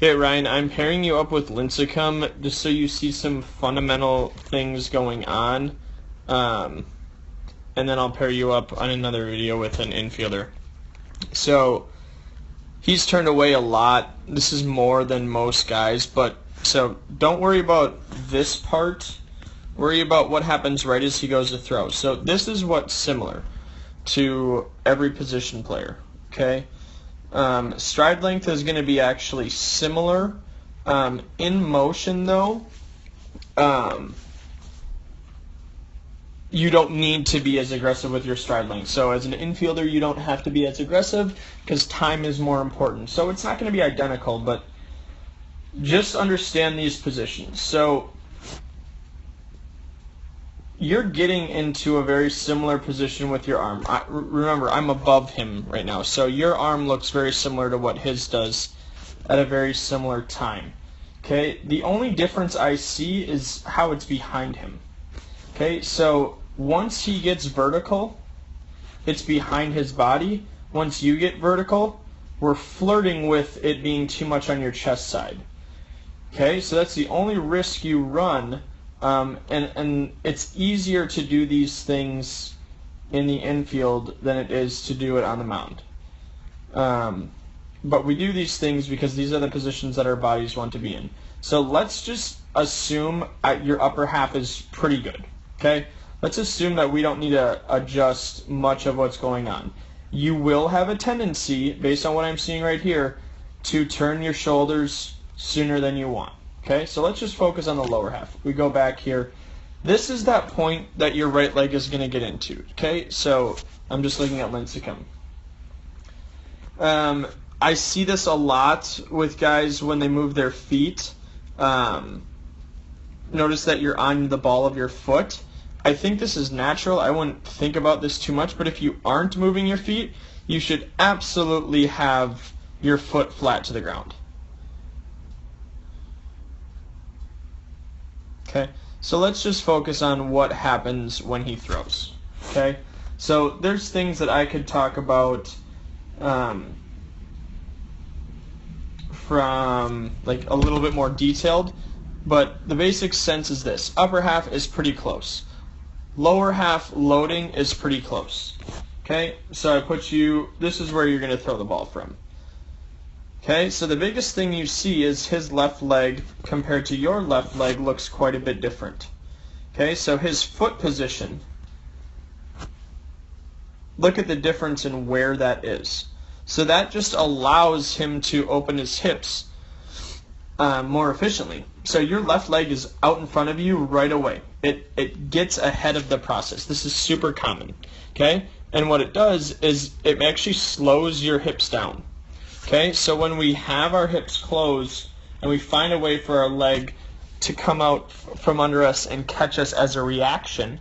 Okay, Ryan, I'm pairing you up with Lincecum just so you see some fundamental things going on. And then I'll pair you up on another video with an infielder. So he's turned away a lot. This is more than most guys, but so don't worry about this part. Worry about what happens right as he goes to throw. So this is what's similar to every position player, okay? Stride length is going to be actually similar. In motion, though, you don't need to be as aggressive with your stride length. So as an infielder, you don't have to be as aggressive because time is more important. So it's not going to be identical, but just understand these positions. So you're getting into a very similar position with your arm. Remember, I'm above him right now, so your arm looks very similar to what his does at a very similar time. Okay, the only difference I see is how it's behind him. Okay, so once he gets vertical, it's behind his body. Once you get vertical, we're flirting with it being too much on your chest side. Okay, so that's the only risk you run. And it's easier to do these things in the infield than it is to do it on the mound. But we do these things because these are the positions that our bodies want to be in. So let's just assume your upper half is pretty good. Okay? Let's assume that we don't need to adjust much of what's going on. You will have a tendency, based on what I'm seeing right here, to turn your shoulders sooner than you want. Okay, so let's just focus on the lower half. We go back here. This is that point that your right leg is going to get into. Okay, so I'm just looking at Lincecum. I see this a lot with guys when they move their feet. Notice that you're on the ball of your foot. I think this is natural. I wouldn't think about this too much, but if you aren't moving your feet, you should absolutely have your foot flat to the ground. Okay, so let's just focus on what happens when he throws. Okay, so there's things that I could talk about from like a little bit more detailed, but the basic sense is this: upper half is pretty close, lower half loading is pretty close. Okay, so I put you. This is where you're going to throw the ball from. Okay, so the biggest thing you see is his left leg compared to your left leg looks quite a bit different. Okay, so his foot position, look at the difference in where that is. So that just allows him to open his hips more efficiently. So your left leg is out in front of you right away. It gets ahead of the process. This is super common. Okay, and what it does is it actually slows your hips down. Okay, so when we have our hips closed and we find a way for our leg to come out from under us and catch us as a reaction,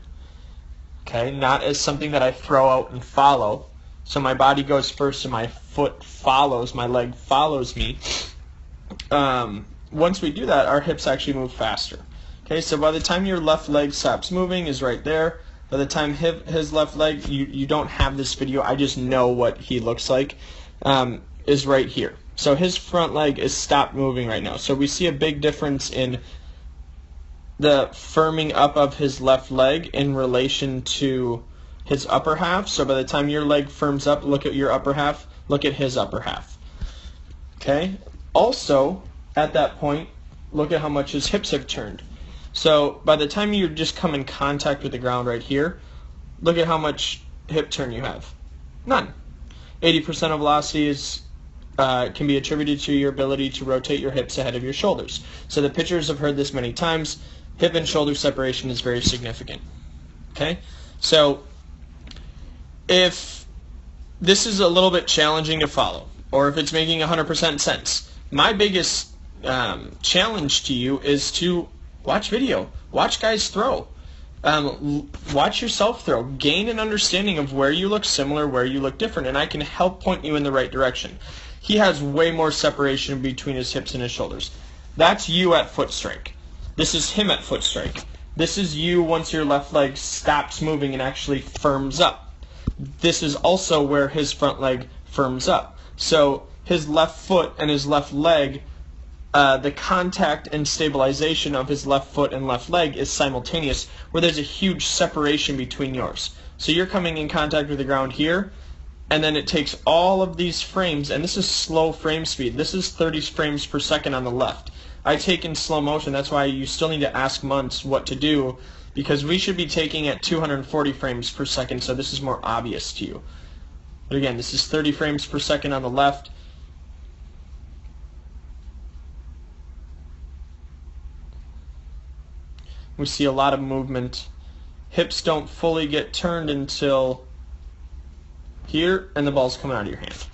okay, not as something that I throw out and follow. So my body goes first and my foot follows, my leg follows me. Once we do that, our hips actually move faster. Okay, so by the time your left leg stops moving is right there. By the time his left leg, you don't have this video, I just know what he looks like. Is right here. So his front leg is stopped moving right now. So we see a big difference in the firming up of his left leg in relation to his upper half. So by the time your leg firms up, look at your upper half, look at his upper half. Okay? Also, at that point, look at how much his hips have turned. So by the time you just come in contact with the ground right here, look at how much hip turn you have. None. 80% of velocity is can be attributed to your ability to rotate your hips ahead of your shoulders. So the pitchers have heard this many times. Hip and shoulder separation is very significant. Okay? So if this is a little bit challenging to follow, or if it's making 100% sense, my biggest challenge to you is to watch video. Watch guys throw. Watch yourself throw. Gain an understanding of where you look similar, where you look different, and I can help point you in the right direction. He has way more separation between his hips and his shoulders. That's you at foot strike. This is him at foot strike. This is you once your left leg stops moving and actually firms up. This is also where his front leg firms up. So his left foot and his left leg the contact and stabilization of his left foot and left leg is simultaneous, where there's a huge separation between yours. So you're coming in contact with the ground here, and then it takes all of these frames, and this is slow frame speed. This is 30 frames per second on the left. I take in slow motion. That's why you still need to ask Muntz what to do, because we should be taking at 240 frames per second, so this is more obvious to you. But again, this is 30 frames per second on the left. We see a lot of movement. Hips don't fully get turned until here, and the ball's coming out of your hand.